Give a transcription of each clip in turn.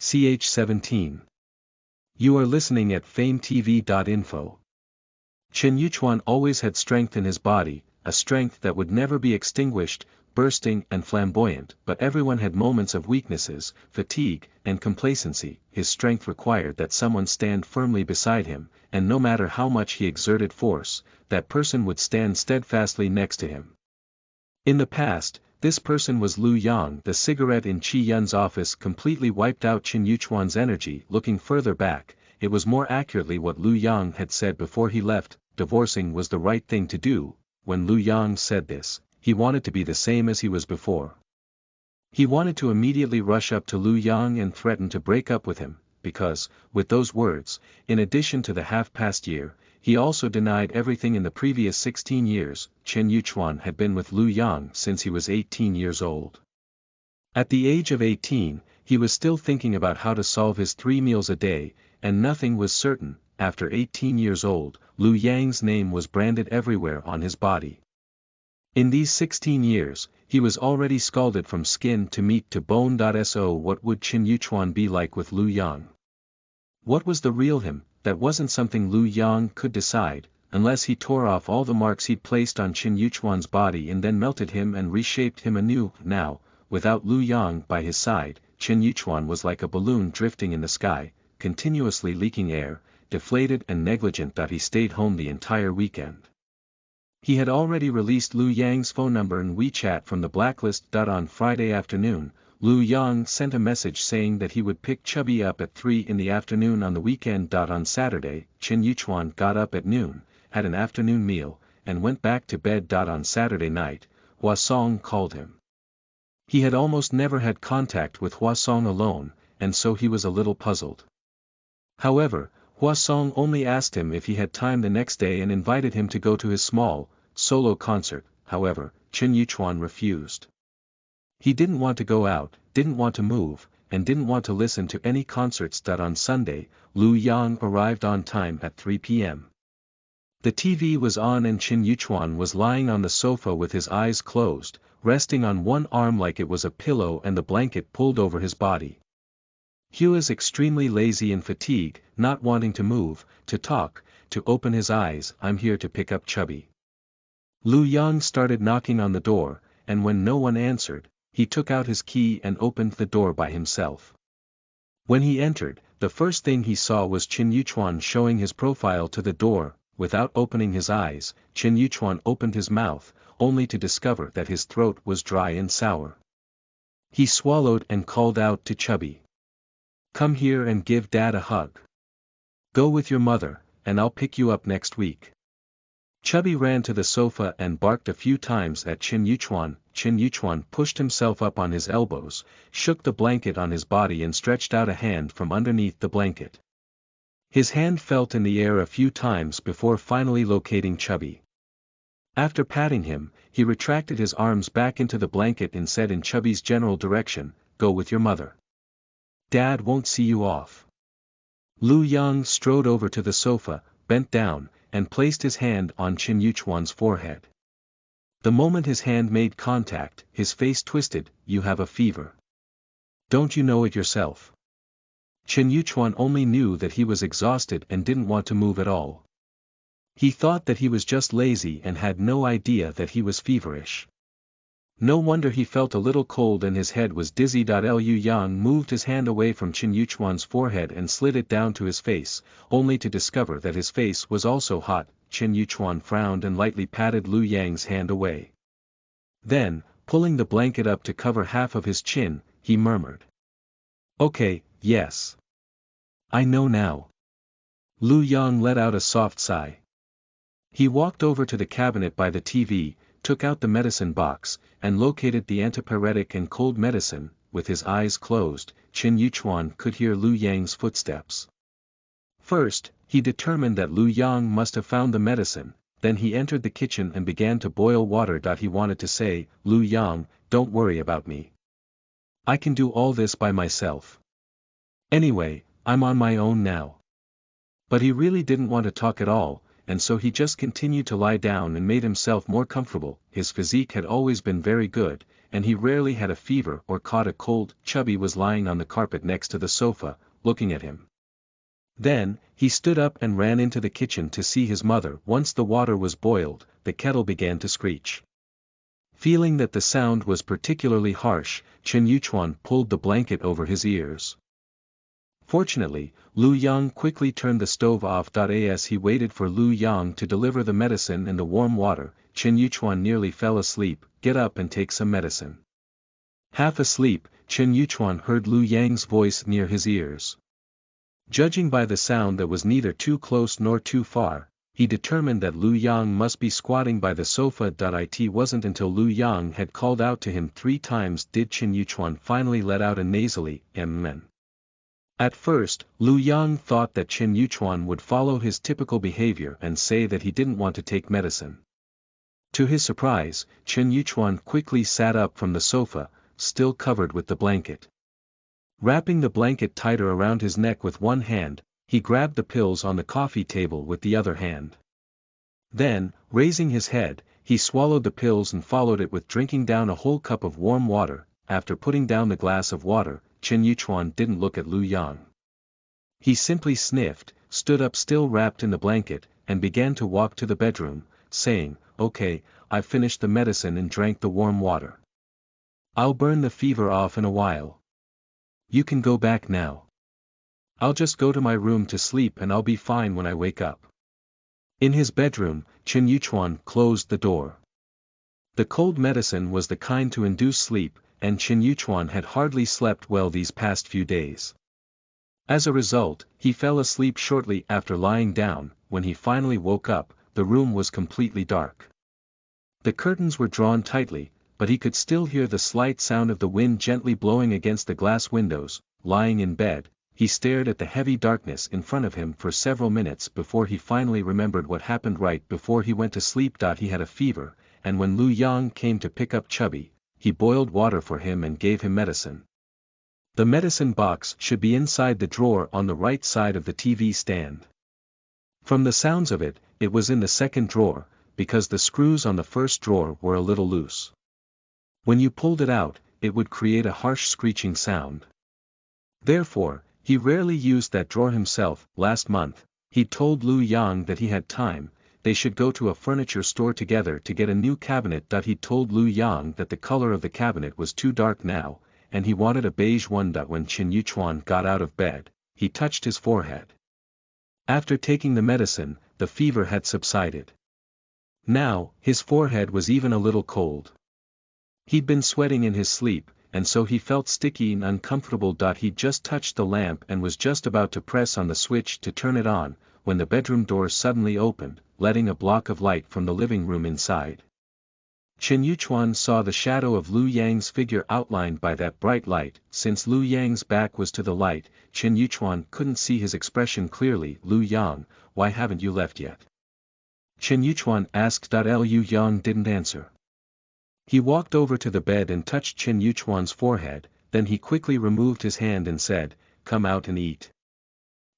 ch17. You are listening at FameTV.info. Chen Yuchuan always had strength in his body, a strength that would never be extinguished, bursting and flamboyant, but everyone had moments of weaknesses, fatigue, and complacency. His strength required that someone stand firmly beside him, and no matter how much he exerted force, that person would stand steadfastly next to him. In the past, this person was Lu Yang. The cigarette in Qi Yun's office completely wiped out Chen Yuchuan's energy. Looking further back, it was more accurately what Lu Yang had said before he left: divorcing was the right thing to do. When Lu Yang said this, he wanted to be the same as he was before. He wanted to immediately rush up to Lu Yang and threaten to break up with him, because, with those words, in addition to the half-past year, he also denied everything in the previous 16 years. Chen Yuchuan had been with Lu Yang since he was 18 years old. At the age of 18, he was still thinking about how to solve his 3 meals a day, and nothing was certain. After 18 years old, Lu Yang's name was branded everywhere on his body. In these 16 years, he was already scalded from skin to meat to bone. So what would Chen Yuchuan be like with Lu Yang? What was the real him? That wasn't something Lu Yang could decide, unless he tore off all the marks he'd placed on Chen Yuchuan's body and then melted him and reshaped him anew. Now, without Lu Yang by his side, Chen Yuchuan was like a balloon drifting in the sky, continuously leaking air, deflated and negligent. He stayed home the entire weekend. He had already released Lu Yang's phone number and WeChat from the blacklist. On Friday afternoon, Lu Yang sent a message saying that he would pick Chubby up at 3 in the afternoon on the weekend. On Saturday, Chen Yuchuan got up at noon, had an afternoon meal, and went back to bed. On Saturday night, Hua Song called him. He had almost never had contact with Hua Song alone, and so he was a little puzzled. However, Hua Song only asked him if he had time the next day and invited him to go to his small, solo concert. However, Chen Yuchuan refused. He didn't want to go out, didn't want to move, and didn't want to listen to any concerts. On Sunday, Lu Yang arrived on time at 3 p.m. The TV was on and Chen Yuchuan was lying on the sofa with his eyes closed, resting on one arm like it was a pillow and the blanket pulled over his body. He was extremely lazy and fatigued, not wanting to move, to talk, to open his eyes. I'm here to pick up Chubby. Lu Yang started knocking on the door, and when no one answered, he took out his key and opened the door by himself. When he entered, the first thing he saw was Chen Yuchuan showing his profile to the door. Without opening his eyes, Chen Yuchuan opened his mouth, only to discover that his throat was dry and sour. He swallowed and called out to Chubby. Come here and give Dad a hug. Go with your mother, and I'll pick you up next week. Chubby ran to the sofa and barked a few times at Chen Yuchuan. Chen Yuchuan pushed himself up on his elbows, shook the blanket on his body and stretched out a hand from underneath the blanket. His hand felt in the air a few times before finally locating Chubby. After patting him, he retracted his arms back into the blanket and said in Chubby's general direction, Go with your mother. Dad won't see you off. Lu Yang strode over to the sofa, bent down, and placed his hand on Chen Yuchuan's forehead. The moment his hand made contact, his face twisted. You have a fever. Don't you know it yourself? Chen Yuchuan only knew that he was exhausted and didn't want to move at all. He thought that he was just lazy and had no idea that he was feverish. No wonder he felt a little cold and his head was dizzy. Lu Yang moved his hand away from Chen Yuchuan's forehead and slid it down to his face, only to discover that his face was also hot. Chen Yuchuan frowned and lightly patted Lu Yang's hand away. Then, pulling the blanket up to cover half of his chin, he murmured. Okay, yes. I know now. Lu Yang let out a soft sigh. He walked over to the cabinet by the TV, took out the medicine box, and located the antipyretic and cold medicine. With his eyes closed, Chen Yuchuan could hear Lu Yang's footsteps. First, he determined that Lu Yang must have found the medicine, then he entered the kitchen and began to boil water. He wanted to say, Lu Yang, don't worry about me. I can do all this by myself. Anyway, I'm on my own now. But he really didn't want to talk at all, and so he just continued to lie down and made himself more comfortable. His physique had always been very good, and he rarely had a fever or caught a cold. Chubby was lying on the carpet next to the sofa, looking at him. Then, he stood up and ran into the kitchen to see his mother. Once the water was boiled, the kettle began to screech. Feeling that the sound was particularly harsh, Chen Yuchuan pulled the blanket over his ears. Fortunately, Lu Yang quickly turned the stove off. As he waited for Lu Yang to deliver the medicine and the warm water, Chen Yuchuan nearly fell asleep. Get up and take some medicine. Half asleep, Chen Yuchuan heard Lu Yang's voice near his ears. Judging by the sound that was neither too close nor too far, he determined that Lu Yang must be squatting by the sofa. It wasn't until Lu Yang had called out to him 3 times did Chen Yuchuan finally let out a nasally "Amen." At first, Lu Yang thought that Chen Yuchuan would follow his typical behavior and say that he didn't want to take medicine. To his surprise, Chen Yuchuan quickly sat up from the sofa, still covered with the blanket. Wrapping the blanket tighter around his neck with one hand, he grabbed the pills on the coffee table with the other hand. Then, raising his head, he swallowed the pills and followed it with drinking down a whole cup of warm water. After putting down the glass of water, Chen Yuchuan didn't look at Lu Yang. He simply sniffed, stood up still wrapped in the blanket, and began to walk to the bedroom, saying, "Okay, I've finished the medicine and drank the warm water. I'll burn the fever off in a while. You can go back now. I'll just go to my room to sleep and I'll be fine when I wake up." In his bedroom, Chen Yuchuan closed the door. The cold medicine was the kind to induce sleep, and Chen Yuchuan had hardly slept well these past few days. As a result, he fell asleep shortly after lying down. When he finally woke up, the room was completely dark. The curtains were drawn tightly, but he could still hear the slight sound of the wind gently blowing against the glass windows. Lying in bed, he stared at the heavy darkness in front of him for several minutes before he finally remembered what happened right before he went to sleep. He had a fever, and when Lu Yang came to pick up Chubby, he boiled water for him and gave him medicine. The medicine box should be inside the drawer on the right side of the TV stand. From the sounds of it, it was in the second drawer, because the screws on the first drawer were a little loose. When you pulled it out, it would create a harsh screeching sound. Therefore, he rarely used that drawer himself. Last month, he told Lu Yang that he had time, they should go to a furniture store together to get a new cabinet. He told Lu Yang that the color of the cabinet was too dark now, and he wanted a beige one. When Chen Yuchuan got out of bed, he touched his forehead. After taking the medicine, the fever had subsided. Now, his forehead was even a little cold. He'd been sweating in his sleep, and so he felt sticky and uncomfortable. He just touched the lamp and was just about to press on the switch to turn it on, when the bedroom door suddenly opened, letting a block of light from the living room inside. Chen Yuchuan saw the shadow of Lu Yang's figure outlined by that bright light. Since Lu Yang's back was to the light, Chen Yuchuan couldn't see his expression clearly. "Lu Yang, why haven't you left yet?" Chen Yuchuan asked. Lu Yang didn't answer. He walked over to the bed and touched Chen Yuchuan's forehead, then he quickly removed his hand and said, "Come out and eat."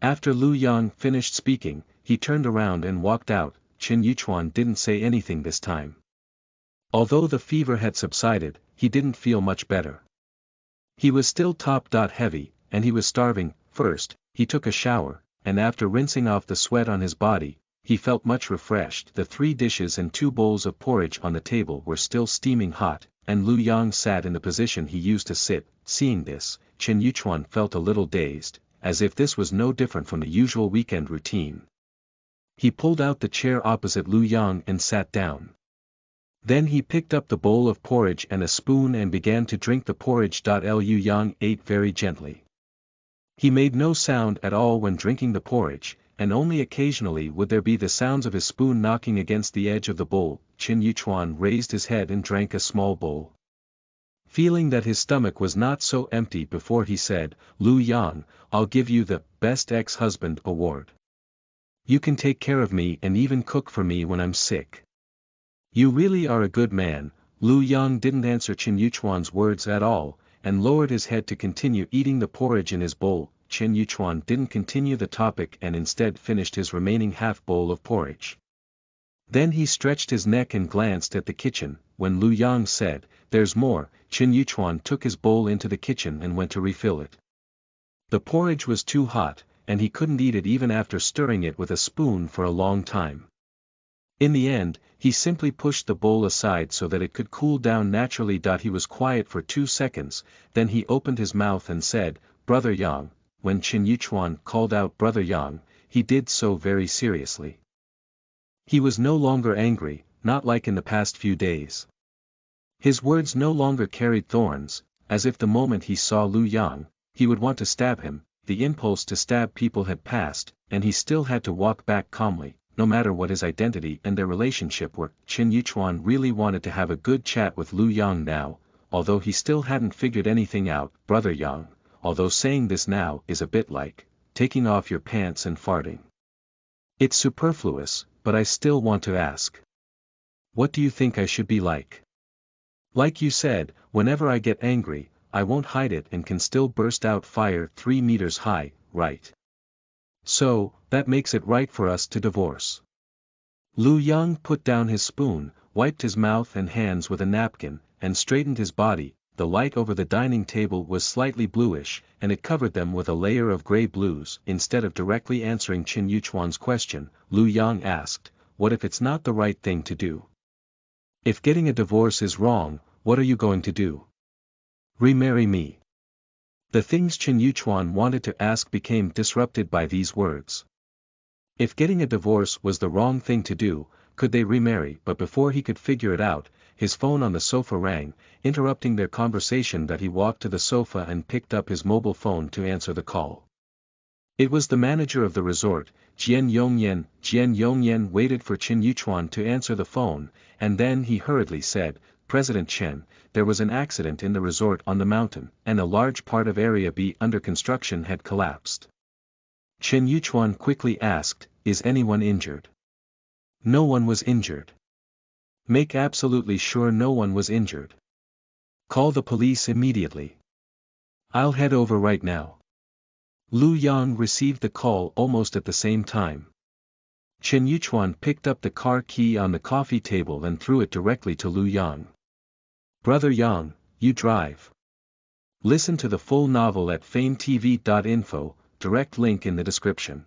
After Lu Yang finished speaking, he turned around and walked out. Chen Yuchuan didn't say anything this time. Although the fever had subsided, he didn't feel much better. He was still top-heavy, and he was starving. First, he took a shower, and after rinsing off the sweat on his body, he felt much refreshed. The 3 dishes and 2 bowls of porridge on the table were still steaming hot, and Lu Yang sat in the position he used to sit. Seeing this, Chen Yuchuan felt a little dazed, as if this was no different from the usual weekend routine. He pulled out the chair opposite Lu Yang and sat down. Then he picked up the bowl of porridge and a spoon and began to drink the porridge. Lu Yang ate very gently. He made no sound at all when drinking the porridge, and only occasionally would there be the sounds of his spoon knocking against the edge of the bowl. Chen Yuchuan raised his head and drank a small bowl. Feeling that his stomach was not so empty before, he said, "Lu Yang, I'll give you the Best Ex-Husband award. You can take care of me and even cook for me when I'm sick. You really are a good man." Lu Yang didn't answer Chen Yuchuan's words at all, and lowered his head to continue eating the porridge in his bowl. Chen Yuchuan didn't continue the topic and instead finished his remaining half bowl of porridge. Then he stretched his neck and glanced at the kitchen. When Lu Yang said, "There's more," Chen Yuchuan took his bowl into the kitchen and went to refill it. The porridge was too hot, and he couldn't eat it even after stirring it with a spoon for a long time. In the end, he simply pushed the bowl aside so that it could cool down naturally. He was quiet for 2 seconds, then he opened his mouth and said, "Brother Yang." When Chen Yuchuan called out "Brother Yang," he did so very seriously. He was no longer angry, not like in the past few days. His words no longer carried thorns, as if the moment he saw Lu Yang, he would want to stab him. The impulse to stab people had passed, and he still had to walk back calmly, no matter what his identity and their relationship were. Chen Yuchuan really wanted to have a good chat with Lu Yang now, although he still hadn't figured anything out. "Brother Yang," although saying this now is a bit like taking off your pants and farting. It's superfluous, but I still want to ask. What do you think I should be like? Like you said, whenever I get angry, I won't hide it and can still burst out fire 3 meters high, right? So, that makes it right for us to divorce. Lu Yang put down his spoon, wiped his mouth and hands with a napkin, and straightened his body. The light over the dining table was slightly bluish, and it covered them with a layer of gray blues. Instead of directly answering Chen Yuchuan's question, Lu Yang asked, "What if it's not the right thing to do? If getting a divorce is wrong, what are you going to do? Remarry me?" The things Chen Yuchuan wanted to ask became disrupted by these words. If getting a divorce was the wrong thing to do, could they remarry? But before he could figure it out, his phone on the sofa rang, interrupting their conversation. He walked to the sofa and picked up his mobile phone to answer the call. It was the manager of the resort, Jian Yongyan. Jian Yongyan waited for Chen Yuchuan to answer the phone, and then he hurriedly said, "President Chen, there was an accident in the resort on the mountain, and a large part of Area B under construction had collapsed." Chen Yuchuan quickly asked, "Is anyone injured?" "No one was injured." "Make absolutely sure no one was injured. Call the police immediately." "I'll head over right now." Lu Yang received the call almost at the same time. Chen Yuchuan picked up the car key on the coffee table and threw it directly to Lu Yang. "Brother Yang, you drive." Listen to the full novel at FameTV.info, direct link in the description.